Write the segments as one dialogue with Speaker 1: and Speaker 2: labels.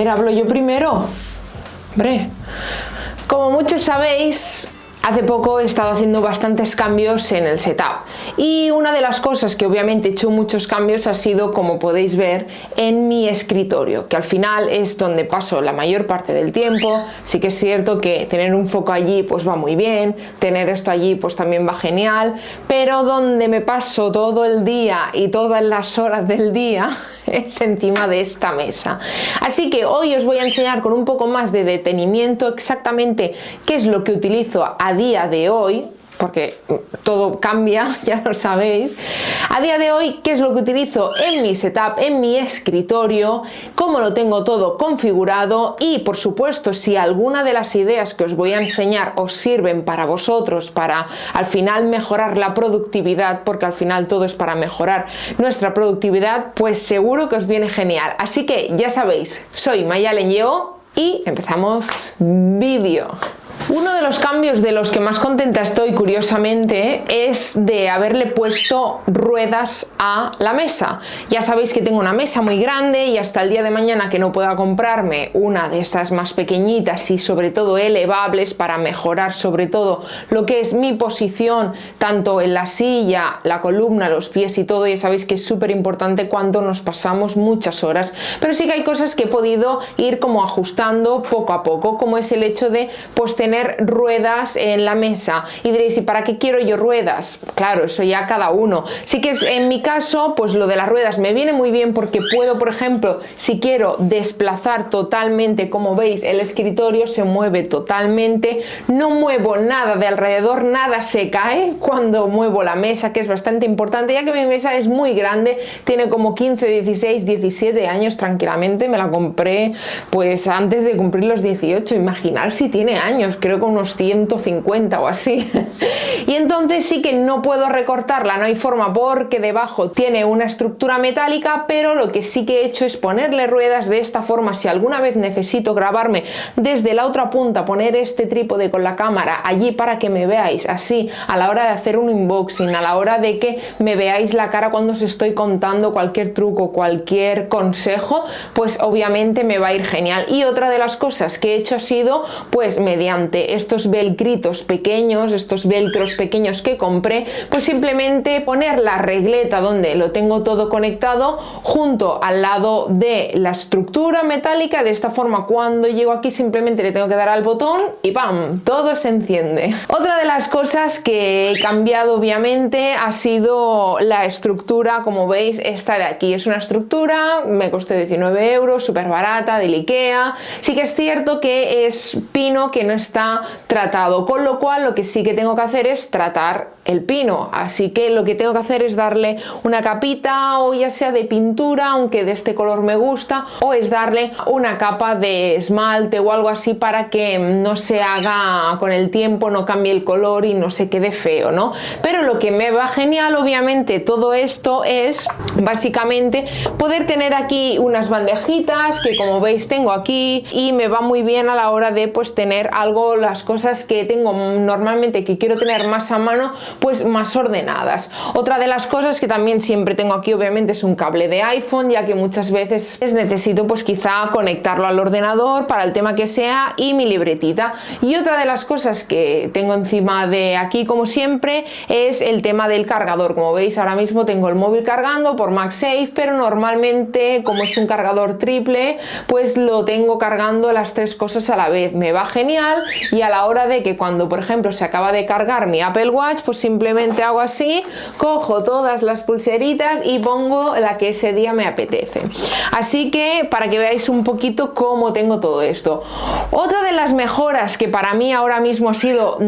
Speaker 1: ver, hablo yo primero. Hombre, como muchos sabéis, hace poco he estado haciendo bastantes cambios en el setup y una de las cosas que obviamente he hecho muchos cambios ha sido, como podéis ver, en mi escritorio, que al final es donde paso la mayor parte del tiempo. Sí que es cierto que tener un foco allí pues va muy bien, tener esto allí pues también va genial, pero donde me paso todo el día y todas las horas del día es encima de esta mesa. Así que hoy os voy a enseñar con un poco más de detenimiento exactamente qué es lo que utilizo a día de hoy, porque todo cambia, ya lo sabéis. A día de hoy, ¿qué es lo que utilizo en mi setup, en mi escritorio? ¿Cómo lo tengo todo configurado? Y, por supuesto, si alguna de las ideas que os voy a enseñar os sirven para vosotros, para al final mejorar la productividad, porque al final todo es para mejorar nuestra productividad, pues seguro que os viene genial. Así que ya sabéis, soy Mayalen Lleó y empezamos vídeo. Uno de los cambios de los que más contenta estoy, curiosamente, es de haberle puesto ruedas a la mesa. Ya sabéis que tengo una mesa muy grande y hasta el día de mañana que no pueda comprarme una de estas más pequeñitas y sobre todo elevables para mejorar sobre todo lo que es mi posición, tanto en la silla, la columna, los pies y todo. Ya sabéis que es súper importante cuando nos pasamos muchas horas, pero sí que hay cosas que he podido ir como ajustando poco a poco, como es el hecho de pues tener ruedas en la mesa. Y diréis, ¿y para qué quiero yo ruedas? Claro, eso ya cada uno. Sí que es, en mi caso, pues lo de las ruedas me viene muy bien porque puedo, por ejemplo, si quiero desplazar totalmente, como veis, el escritorio se mueve totalmente, no muevo nada de alrededor, nada se cae cuando muevo la mesa, que es bastante importante, ya que mi mesa es muy grande, tiene como 15, 16, 17 años tranquilamente. Me la compré pues antes de cumplir los 18, imaginar si tiene años, creo que unos 150 o así. Y entonces sí que no puedo recortarla, no hay forma, porque debajo tiene una estructura metálica, pero lo que sí que he hecho es ponerle ruedas de esta forma. Si alguna vez necesito grabarme desde la otra punta, poner este trípode con la cámara allí para que me veáis así a la hora de hacer un unboxing, a la hora de que me veáis la cara cuando os estoy contando cualquier truco, cualquier consejo, pues obviamente me va a ir genial. Y otra de las cosas que he hecho ha sido pues mediante estos velcritos pequeños, estos velcros pequeños que compré, pues simplemente poner la regleta donde lo tengo todo conectado junto al lado de la estructura metálica. De esta forma, cuando llego aquí simplemente le tengo que dar al botón y ¡pam!, todo se enciende. Otra de las cosas que he cambiado obviamente ha sido la estructura. Como veis, esta de aquí es una estructura, me costó 19 euros, súper barata, del IKEA. Sí que es cierto que es pino que no está tratado, con lo cual lo que sí que tengo que hacer es tratar el pino, así que lo que tengo que hacer es darle una capita, o ya sea de pintura, aunque de este color me gusta, o es darle una capa de esmalte o algo así para que no se haga con el tiempo, no cambie el color y no se quede feo, ¿no? Pero lo que me va genial obviamente todo esto es básicamente poder tener aquí unas bandejitas que, como veis, tengo aquí, y me va muy bien a la hora de pues tener algo, las cosas que tengo normalmente que quiero tener más a mano, pues más ordenadas. Otra de las cosas que también siempre tengo aquí obviamente es un cable de iPhone, ya que muchas veces necesito pues quizá conectarlo al ordenador para el tema que sea, y mi libretita. Y otra de las cosas que tengo encima de aquí, como siempre, es el tema del cargador. Como veis, ahora mismo tengo el móvil cargando por MagSafe, pero normalmente, como es un cargador triple, pues lo tengo cargando las tres cosas a la vez. Me va genial, y a la hora de que cuando, por ejemplo, se acaba de cargar mi Apple Watch, pues simplemente hago así, cojo todas las pulseritas y pongo la que ese día me apetece. Así que para que veáis un poquito cómo tengo todo esto. Otra de las mejoras que para mí ahora mismo ha sido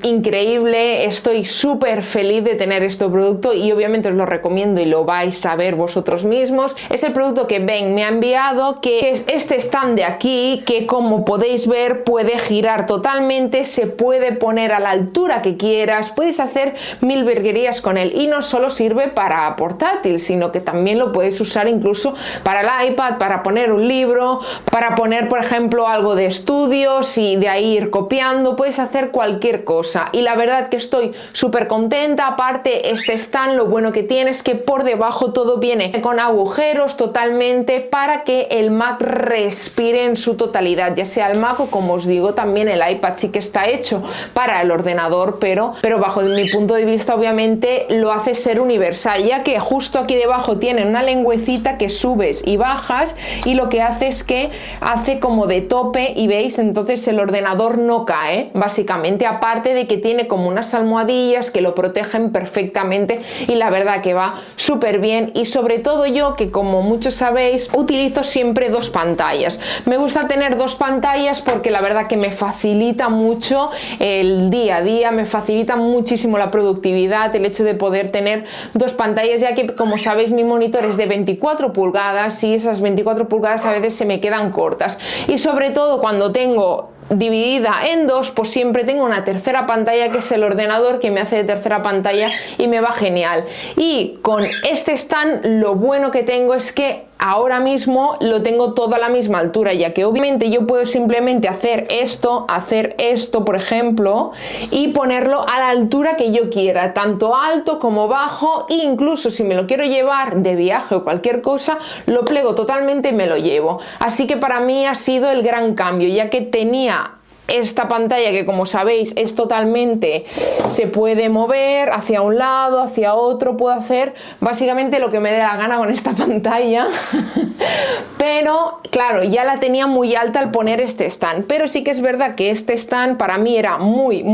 Speaker 1: increíble, estoy súper feliz de tener este producto y obviamente os lo recomiendo y lo vais a ver vosotros mismos, es el producto que Ben me ha enviado, que es este stand de aquí, que como podéis ver puede girar totalmente totalmente, se puede poner a la altura que quieras, puedes hacer mil virguerías con él, y no solo sirve para portátil, sino que también lo puedes usar incluso para el iPad, para poner un libro, para poner por ejemplo algo de estudios y de ahí ir copiando, puedes hacer cualquier cosa. Y la verdad que estoy súper contenta. Aparte, este stand lo bueno que tiene es que por debajo todo viene con agujeros totalmente para que el Mac respire en su totalidad, ya sea el Mac o, como os digo, también el iPad sí que está hecho para el ordenador, pero bajo mi punto de vista obviamente lo hace ser universal, ya que justo aquí debajo tiene una lengüecita que subes y bajas, y lo que hace es que hace como de tope, y veis, entonces el ordenador no cae básicamente, aparte de que tiene como unas almohadillas que lo protegen perfectamente, y la verdad que va súper bien. Y sobre todo yo, que como muchos sabéis utilizo siempre dos pantallas, me gusta tener dos pantallas porque la verdad que me facilita mucho el día a día, me facilita muchísimo la productividad el hecho de poder tener dos pantallas, ya que como sabéis mi monitor es de 24 pulgadas y esas 24 pulgadas a veces se me quedan cortas, y sobre todo cuando tengo dividida en dos, pues siempre tengo una tercera pantalla que es el ordenador, que me hace de tercera pantalla y me va genial. Y con este stand lo bueno que tengo es que ahora mismo lo tengo todo a la misma altura, ya que obviamente yo puedo simplemente hacer esto, por ejemplo, y ponerlo a la altura que yo quiera, tanto alto como bajo, e incluso si me lo quiero llevar de viaje o cualquier cosa, lo plego totalmente y me lo llevo. Así que para mí ha sido el gran cambio, ya que tenía esta pantalla que, como sabéis, es totalmente, se puede mover hacia un lado, hacia otro, puedo hacer básicamente lo que me dé la gana con esta pantalla pero claro, ya la tenía muy alta al poner este stand, pero sí que es verdad que este stand para mí era muy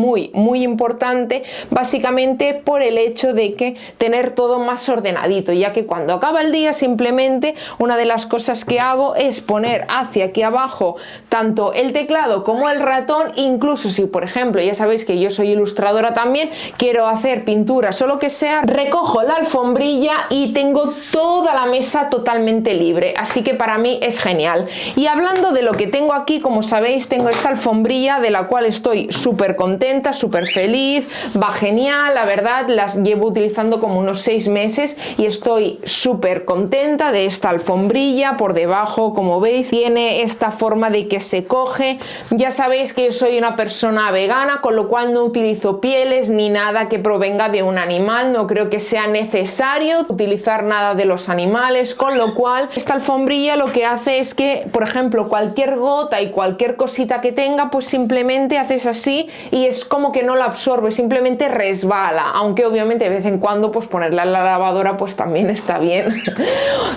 Speaker 1: importante, básicamente por el hecho de que tener todo más ordenadito, ya que cuando acaba el día simplemente una de las cosas que hago es poner hacia aquí abajo tanto el teclado como el ratón. Incluso si por ejemplo, ya sabéis que yo soy ilustradora también, quiero hacer pinturas o lo que sea, recojo la alfombrilla y tengo toda la mesa totalmente libre, así que para mí es genial. Y hablando de lo que tengo aquí, como sabéis, tengo esta alfombrilla de la cual estoy súper contenta, súper feliz, va genial, la verdad, las llevo utilizando como unos 6 meses y estoy súper contenta de esta alfombrilla. Por debajo, como veis, tiene esta forma de que se coge. Ya sabéis que yo soy una persona vegana, con lo cual no utilizo pieles ni nada que provenga de un animal, no creo que sea necesario utilizar nada de los animales, con lo cual esta alfombrilla lo que hace es que, por ejemplo, cualquier gota y cualquier cosita que tenga, pues simplemente haces así y es como que no la absorbe, simplemente resbala, aunque obviamente de vez en cuando pues ponerla en la lavadora pues también está bien.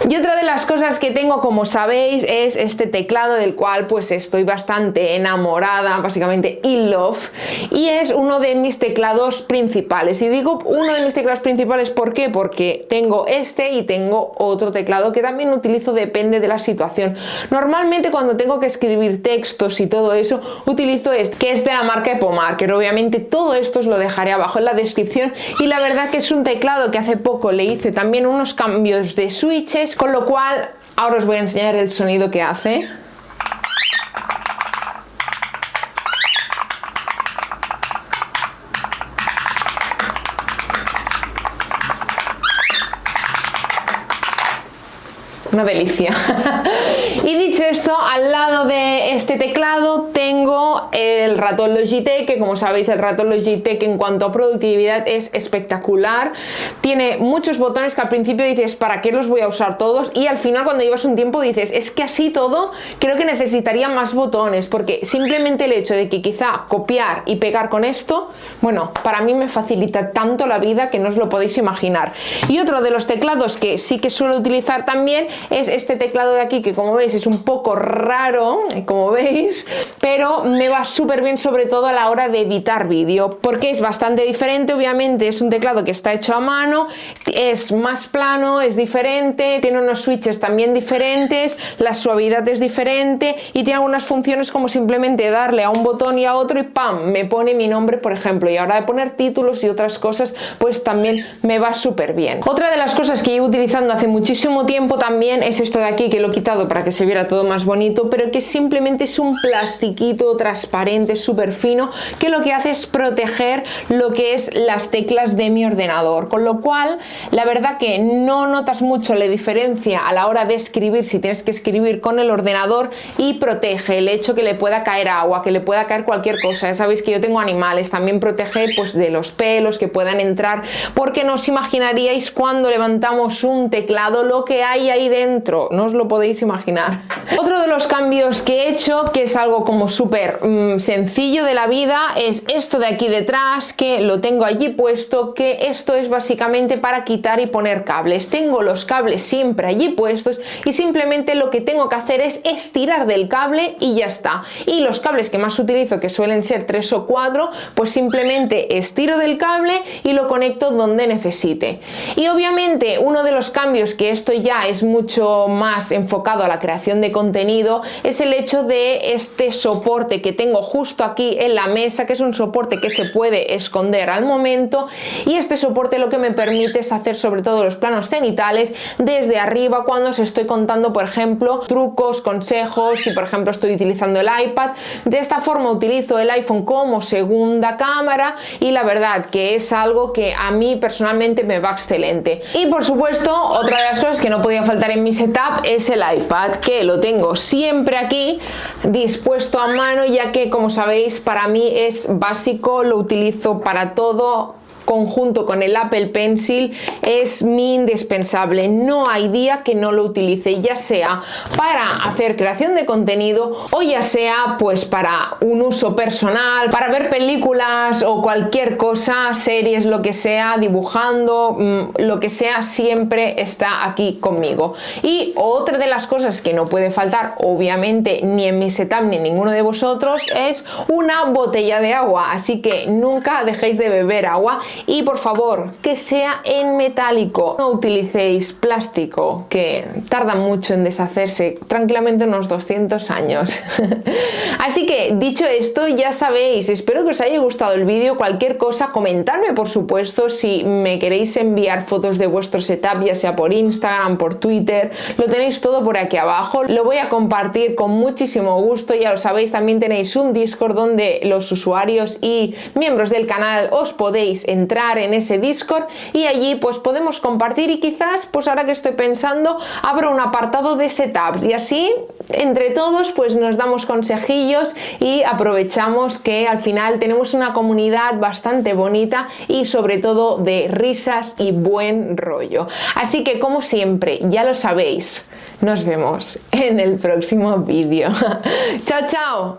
Speaker 1: Y otra de las cosas que tengo, como sabéis, es este teclado del cual pues estoy bastante enamorada, básicamente in love, y es uno de mis teclados principales. Y digo uno de mis teclados principales, ¿por qué? Porque tengo este y tengo otro teclado que también utilizo, depende de la situación. Normalmente cuando tengo que escribir textos y todo eso utilizo este, que es de la marca Epomarker. Obviamente todo esto os lo dejaré abajo en la descripción, y la verdad que es un teclado que hace poco le hice también unos cambios de switches, con lo cual ahora os voy a enseñar el sonido que hace. Una delicia. Y dicho esto, al lado de este teclado tengo el ratón Logitech, que como sabéis el ratón Logitech en cuanto a productividad es espectacular. Tiene muchos botones que al principio dices, ¿para qué los voy a usar todos? Y al final, cuando llevas un tiempo, dices, es que así todo creo que necesitaría más botones, porque simplemente el hecho de que quizá copiar y pegar con esto, bueno, para mí me facilita tanto la vida que no os lo podéis imaginar. Y otro de los teclados que sí que suelo utilizar también es este teclado de aquí, que como veis es un poco raro, como veis, pero me va súper bien, sobre todo a la hora de editar vídeo, porque es bastante diferente. Obviamente es un teclado que está hecho a mano, es más plano, es diferente, tiene unos switches también diferentes, la suavidad es diferente y tiene algunas funciones como simplemente darle a un botón y a otro y ¡pam!, me pone mi nombre, por ejemplo, y ahora de poner títulos y otras cosas, pues también me va súper bien. Otra de las cosas que llevo utilizando hace muchísimo tiempo también es esto de aquí, que lo he quitado para que se viera todo más bonito, pero que simplemente es un plastiquito blandito, transparente, súper fino, que lo que hace es proteger lo que es las teclas de mi ordenador, con lo cual la verdad que no notas mucho la diferencia a la hora de escribir si tienes que escribir con el ordenador, y protege el hecho que le pueda caer agua, que le pueda caer cualquier cosa. Ya sabéis que yo tengo animales, también protege pues de los pelos que puedan entrar, porque no os imaginaríais cuando levantamos un teclado lo que hay ahí dentro, no os lo podéis imaginar. Otro de los cambios que he hecho, que es algo como súper sencillo de la vida, es esto de aquí detrás, que lo tengo allí puesto, que esto es básicamente para quitar y poner cables. Tengo los cables siempre allí puestos y simplemente lo que tengo que hacer es estirar del cable y ya está. Y los cables que más utilizo, que suelen ser 3 o 4, pues simplemente estiro del cable y lo conecto donde necesite. Y obviamente uno de los cambios, que esto ya es mucho más enfocado a la creación de contenido, es el hecho de este soporte que tengo justo aquí en la mesa, que es un soporte que se puede esconder al momento, y este soporte lo que me permite es hacer sobre todo los planos cenitales desde arriba cuando os estoy contando, por ejemplo, trucos, consejos, si por ejemplo estoy utilizando el iPad. De esta forma utilizo el iPhone como segunda cámara y la verdad que es algo que a mí personalmente me va excelente. Y por supuesto, otra de las cosas que no podía faltar en mi setup es el iPad, que lo tengo siempre aquí dispuesto a mano, ya que como sabéis para mí es básico, lo utilizo para todo. Conjunto con el Apple Pencil es mi indispensable, no hay día que no lo utilice, ya sea para hacer creación de contenido o ya sea pues para un uso personal, para ver películas o cualquier cosa, series, lo que sea, dibujando, lo que sea, siempre está aquí conmigo. Y otra de las cosas que no puede faltar, obviamente, ni en mi setup ni en ninguno de vosotros, es una botella de agua, así que nunca dejéis de beber agua. Y por favor, que sea en metálico, no utilicéis plástico, que tarda mucho en deshacerse, tranquilamente unos 200 años. Así que dicho esto, ya sabéis, espero que os haya gustado el vídeo. Cualquier cosa, comentadme por supuesto si me queréis enviar fotos de vuestro setup, ya sea por Instagram, por Twitter, lo tenéis todo por aquí abajo, lo voy a compartir con muchísimo gusto. Ya lo sabéis, también tenéis un Discord donde los usuarios y miembros del canal os podéis entrar en ese Discord y allí pues podemos compartir, y quizás pues ahora que estoy pensando abro un apartado de setups y así entre todos pues nos damos consejillos y aprovechamos que al final tenemos una comunidad bastante bonita y sobre todo de risas y buen rollo. Así que como siempre, ya lo sabéis, nos vemos en el próximo vídeo. Chao, chao.